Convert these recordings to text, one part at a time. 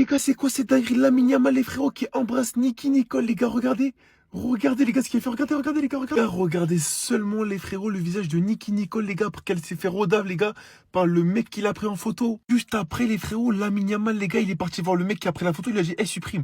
Les gars, c'est quoi cette dinguerie? Lamine Yamal, les frérots, qui embrassent Nicky Nicole, les gars, regardez. Regardez, les gars, ce qu'il fait. Regardez, les gars, regardez. Regardez seulement, les frérots, le visage de Nicky Nicole, les gars, après qu'elle s'est fait rodave, les gars, par le mec qui l'a pris en photo. Juste après, les frérots, Lamine Yamal, les gars, il est parti voir le mec qui a pris la photo, il a dit,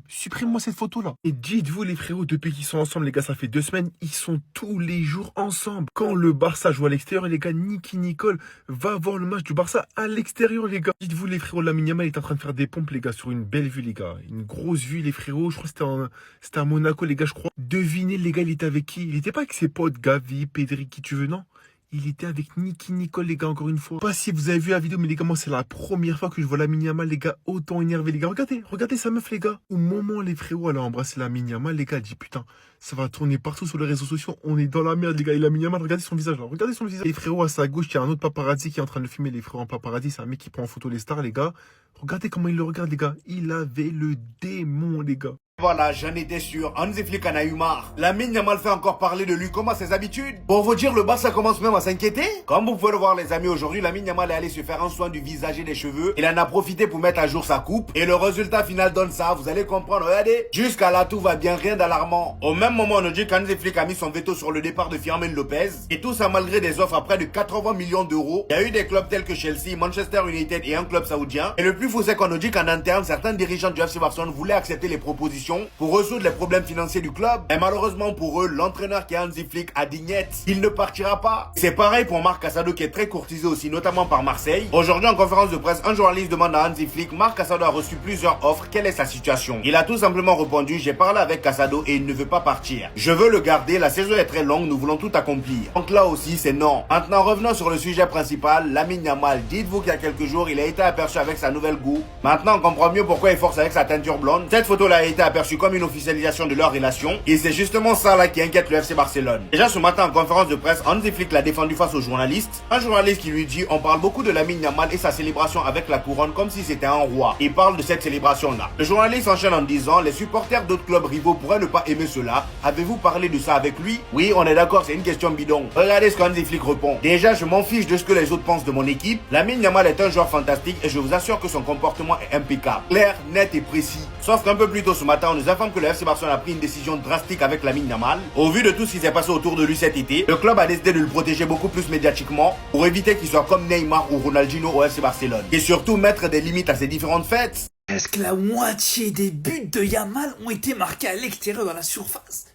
supprime-moi cette photo-là. Et dites-vous, les frérots, depuis qu'ils sont ensemble, les gars, ça fait 2 semaines, ils sont tous les jours ensemble. Quand le Barça joue à l'extérieur, les gars, Nicky Nicole va voir le match du Barça à l'extérieur, les gars. Dites-vous, les frérots, Lamine Yamal est en train de faire des pompes, les gars, sur une belle vue, les gars. Une grosse vue, les frérots. Je crois que c'était à Monaco, les gars, je crois. Devinez, les gars, il était avec qui? Il était pas avec ses potes, Gavi, Pedri, qui tu veux, non? Il était avec Nicky Nicole, les gars, encore une fois. Je sais pas si vous avez vu la vidéo, mais les gars, moi, c'est la première fois que je vois Lamine Yamal, les gars, autant énervé, les gars. Regardez sa meuf, les gars. Au moment, les frérots, elle a embrassé Lamine Yamal, les gars, elle dit, putain, ça va tourner partout sur les réseaux sociaux. On est dans la merde, les gars. Et Lamine Yamal, regardez son visage, là. Regardez son visage. Les frérots, à sa gauche, il y a un autre paparazzi qui est en train de le filmer, les frérots en paparazzi. C'est un mec qui prend en photo les stars, les gars. Regardez comment il le regarde, les gars. Il avait le démon, les gars. Voilà, j'en étais sûr. Hansi Flick en a eu marre. Lamine Yamal fait encore parler de lui comme à ses habitudes. Pour vous dire, le Barça commence même à s'inquiéter. Comme vous pouvez le voir, les amis, aujourd'hui, Lamine Yamal est allé se faire un soin du visage et des cheveux. Il en a profité pour mettre à jour sa coupe. Et le résultat final donne ça. Vous allez comprendre. Regardez. Jusqu'à là, tout va bien, rien d'alarmant. Au même moment, on nous dit qu'Hansi Flick a mis son veto sur le départ de Fermin Lopez. Et tout ça malgré des offres à près de 80 millions d'euros. Il y a eu des clubs tels que Chelsea, Manchester United et un club saoudien. Et le plus fou, c'est qu'on nous dit qu'en interne, certains dirigeants du FC Barcelone voulaient accepter les propositions pour résoudre les problèmes financiers du club. Et malheureusement pour eux, l'entraîneur qui est Hansi Flick a dit niet, il ne partira pas. C'est pareil pour Marc Casado qui est très courtisé aussi, notamment par Marseille. Aujourd'hui en conférence de presse, un journaliste demande à Hansi Flick, Marc Casado a reçu plusieurs offres, quelle est sa situation? Il a tout simplement répondu, j'ai parlé avec Casado et il ne veut pas partir. Je veux le garder, la saison est très longue, nous voulons tout accomplir. Donc là aussi c'est non. Maintenant revenons sur le sujet principal, Lamine Yamal. Dites-vous qu'il y a quelques jours, il a été aperçu avec sa nouvelle goût. Maintenant on comprend mieux pourquoi il force avec sa teinture blonde. Cette photo-là a été aperçue comme une officialisation de leur relation et c'est justement ça là qui inquiète le FC Barcelone. Déjà ce matin en conférence de presse, Hansi Flick l'a défendu face aux journalistes. Un journaliste qui lui dit on parle beaucoup de Lamine Yamal et sa célébration avec la couronne comme si c'était un roi. Il parle de cette célébration là. Le journaliste enchaîne en disant les supporters d'autres clubs rivaux pourraient ne pas aimer cela. Avez-vous parlé de ça avec lui? Oui, on est d'accord, c'est une question bidon. Regardez ce qu'Hansi Flick répond. Déjà je m'en fiche de ce que les autres pensent de mon équipe. Lamine Yamal est un joueur fantastique et je vous assure que son comportement est impeccable. Clair, net et précis. Sauf qu'un peu plus tôt ce matin, on nous informe que le FC Barcelone a pris une décision drastique avec Lamine Yamal. Au vu de tout ce qui s'est passé autour de lui cet été, le club a décidé de le protéger beaucoup plus médiatiquement pour éviter qu'il soit comme Neymar ou Ronaldinho au FC Barcelone. Et surtout mettre des limites à ses différentes fêtes. Presque la moitié des buts de Yamal ont été marqués à l'extérieur dans la surface.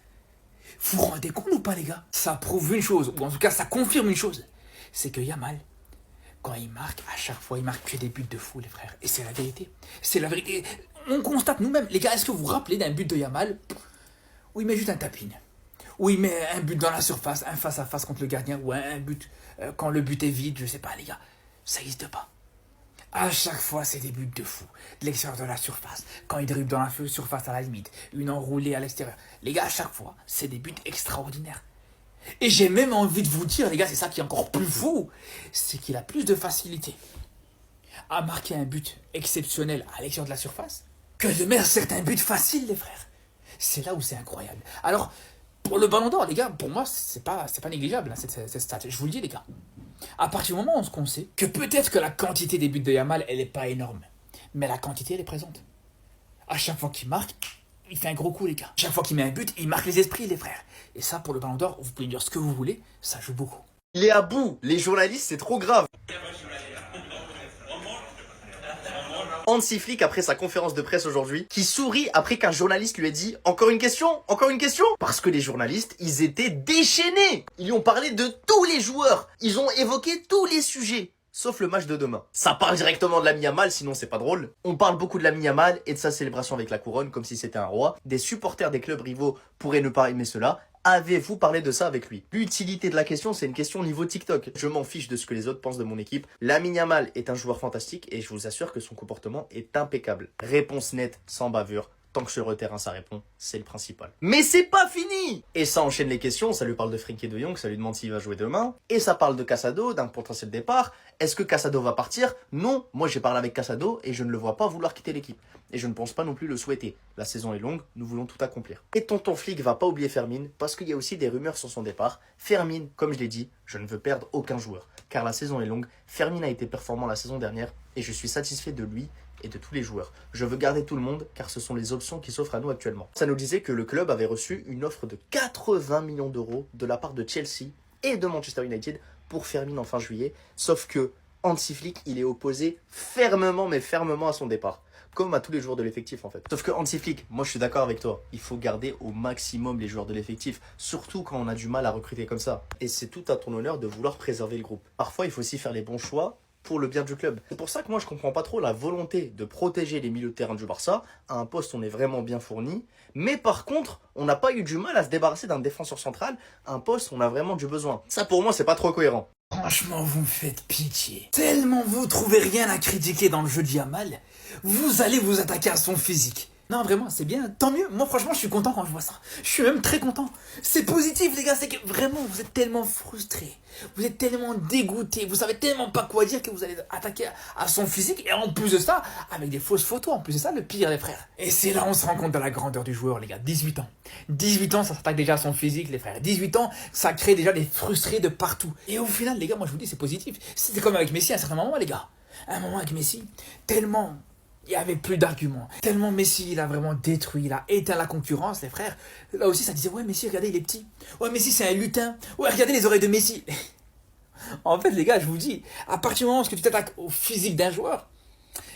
Vous vous rendez compte ou pas, les gars? Ça prouve une chose, ou en tout cas ça confirme une chose. C'est que Yamal, quand il marque, à chaque fois il marque que des buts de fou, les frères. Et c'est la vérité. C'est la vérité. On constate nous-mêmes. Les gars, est-ce que vous vous rappelez d'un but de Yamal où il met juste un tapine, où il met un but dans la surface, un face-à-face contre le gardien, ou un but quand le but est vide, je sais pas, les gars. Ça n'existe pas. À chaque fois, c'est des buts de fou. De l'extérieur de la surface. Quand il dribble dans la surface à la limite. Une enroulée à l'extérieur. Les gars, à chaque fois, c'est des buts extraordinaires. Et j'ai même envie de vous dire, les gars, c'est ça qui est encore plus fou. C'est qu'il a plus de facilité à marquer un but exceptionnel à l'extérieur de la surface que de mettre certains buts faciles, les frères. C'est là où c'est incroyable. Alors, pour le Ballon d'Or, les gars, pour moi, c'est pas négligeable, hein, cette stat. Je vous le dis, les gars. À partir du moment où on sait que peut-être que la quantité des buts de Yamal, elle est pas énorme. Mais la quantité, elle est présente. À chaque fois qu'il marque, il fait un gros coup, les gars. Chaque fois qu'il met un but, il marque les esprits, les frères. Et ça, pour le Ballon d'Or, vous pouvez dire ce que vous voulez, ça joue beaucoup. Il est à bout. Les journalistes, c'est trop grave. Hansi Flick après sa conférence de presse aujourd'hui, qui sourit après qu'un journaliste lui ait dit « Encore une question? Encore une question ?» Parce que les journalistes, ils étaient déchaînés. Ils lui ont parlé de tous les joueurs. Ils ont évoqué tous les sujets. Sauf le match de demain. Ça parle directement de Lamine Yamal, sinon c'est pas drôle. On parle beaucoup de Lamine Yamal et de sa célébration avec la couronne, comme si c'était un roi. Des supporters des clubs rivaux pourraient ne pas aimer cela. Avez-vous parlé de ça avec lui? L'utilité de la question, c'est une question niveau TikTok. Je m'en fiche de ce que les autres pensent de mon équipe. Lamine Yamal est un joueur fantastique et je vous assure que son comportement est impeccable. Réponse nette, sans bavure. Tant que sur le terrain ça répond, c'est le principal. Mais c'est pas fini! Et ça enchaîne les questions, ça lui parle de Frenkie de Jong, ça lui demande s'il va jouer demain. Et ça parle de Casado, d'un potentiel départ. Est-ce que Casado va partir? Non, moi j'ai parlé avec Casado et je ne le vois pas vouloir quitter l'équipe. Et je ne pense pas non plus le souhaiter. La saison est longue, nous voulons tout accomplir. Et tonton Flick va pas oublier Fermin, parce qu'il y a aussi des rumeurs sur son départ. Fermin, comme je l'ai dit, je ne veux perdre aucun joueur. Car la saison est longue, Fermin a été performant la saison dernière et je suis satisfait de lui et de tous les joueurs. Je veux garder tout le monde car ce sont les options qui s'offrent à nous actuellement. Ça nous disait que le club avait reçu une offre de 80 millions d'euros de la part de Chelsea et de Manchester United pour Firmino en fin juillet. Sauf que Hansi Flick, il est opposé fermement, mais fermement à son départ. Comme à tous les joueurs de l'effectif en fait. Sauf que Hansi Flick, moi je suis d'accord avec toi, il faut garder au maximum les joueurs de l'effectif, surtout quand on a du mal à recruter comme ça. Et c'est tout à ton honneur de vouloir préserver le groupe. Parfois il faut aussi faire les bons choix pour le bien du club. C'est pour ça que moi je comprends pas trop la volonté de protéger les milieux de terrain du Barça. À un poste on est vraiment bien fourni, mais par contre on n'a pas eu du mal à se débarrasser d'un défenseur central, un poste on a vraiment du besoin. Ça pour moi c'est pas trop cohérent. Franchement, vous me faites pitié. Tellement vous trouvez rien à critiquer dans le jeu de Yamal, vous allez vous attaquer à son physique. Non, vraiment, c'est bien. Tant mieux. Moi, franchement, je suis content quand je vois ça. Je suis même très content. C'est positif, les gars. C'est que vraiment, vous êtes tellement frustrés. Vous êtes tellement dégoûtés. Vous savez tellement pas quoi dire que vous allez attaquer à son physique. Et en plus de ça, avec des fausses photos. En plus de ça, le pire, les frères. Et c'est là où on se rend compte de la grandeur du joueur, les gars. 18 ans. 18 ans, ça s'attaque déjà à son physique, les frères. 18 ans, ça crée déjà des frustrés de partout. Et au final, les gars, moi, je vous dis, c'est positif. C'était comme avec Messi à un certain moment, les gars. À un moment avec Messi, tellement... il n'y avait plus d'arguments. Tellement Messi, il a vraiment détruit, il a éteint la concurrence, les frères. Là aussi, ça disait, ouais, Messi, regardez, il est petit. Ouais, Messi, c'est un lutin. Ouais, regardez les oreilles de Messi. En fait, les gars, je vous dis, à partir du moment où tu t'attaques au physique d'un joueur,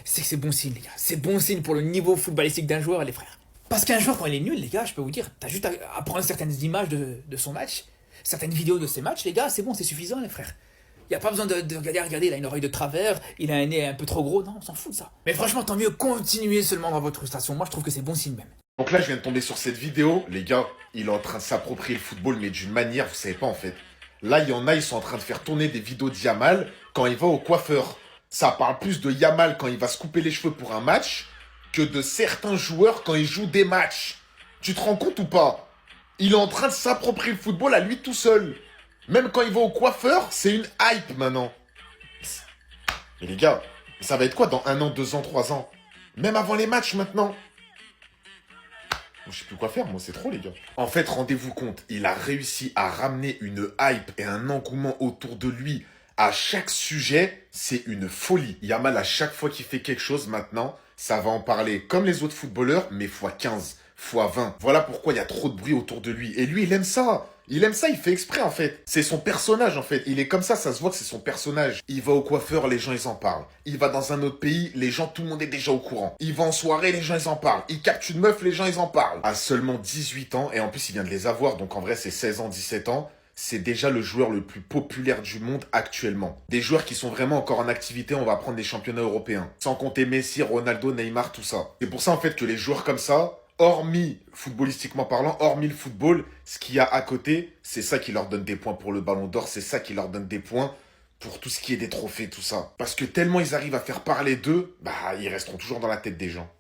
c'est que c'est bon signe, les gars. C'est bon signe pour le niveau footballistique d'un joueur, les frères. Parce qu'un joueur, quand il est nul, les gars, je peux vous dire, t'as juste à prendre certaines images de son match, certaines vidéos de ses matchs, les gars, c'est bon, c'est suffisant, les frères. Il n'y a pas besoin de regarder, il a une oreille de travers, il a un nez un peu trop gros, non, on s'en fout de ça. Mais franchement, tant mieux, continuez seulement dans votre frustration. Moi, je trouve que c'est bon signe même. Donc là, je viens de tomber sur cette vidéo. Les gars, il est en train de s'approprier le football, mais d'une manière, vous savez pas en fait. Là, il y en a, ils sont en train de faire tourner des vidéos de Yamal quand il va au coiffeur. Ça parle plus de Yamal quand il va se couper les cheveux pour un match que de certains joueurs quand ils jouent des matchs. Tu te rends compte ou pas? Il est en train de s'approprier le football à lui tout seul. Même quand il va au coiffeur, c'est une hype maintenant. Mais les gars, ça va être quoi dans 1 an, 2 ans, 3 ans? Même avant les matchs maintenant. Je sais plus quoi faire, moi, c'est trop, les gars. En fait, rendez-vous compte, il a réussi à ramener une hype et un engouement autour de lui à chaque sujet. C'est une folie. Yamal, à chaque fois qu'il fait quelque chose maintenant, ça va en parler comme les autres footballeurs, mais x15, x20. Voilà pourquoi il y a trop de bruit autour de lui. Et lui, il aime ça. Il aime ça, il fait exprès en fait. C'est son personnage en fait. Il est comme ça se voit que c'est son personnage. Il va au coiffeur, les gens ils en parlent. Il va dans un autre pays, les gens, tout le monde est déjà au courant. Il va en soirée, les gens ils en parlent. Il capte une meuf, les gens ils en parlent. À seulement 18 ans, et en plus il vient de les avoir, donc en vrai c'est 16 ans, 17 ans. C'est déjà le joueur le plus populaire du monde actuellement. Des joueurs qui sont vraiment encore en activité, on va prendre des championnats européens. Sans compter Messi, Ronaldo, Neymar, tout ça. C'est pour ça en fait que les joueurs comme ça, hormis, footballistiquement parlant, hormis le football, ce qu'il y a à côté, c'est ça qui leur donne des points pour le Ballon d'Or, c'est ça qui leur donne des points pour tout ce qui est des trophées, tout ça. Parce que tellement ils arrivent à faire parler d'eux, bah ils resteront toujours dans la tête des gens.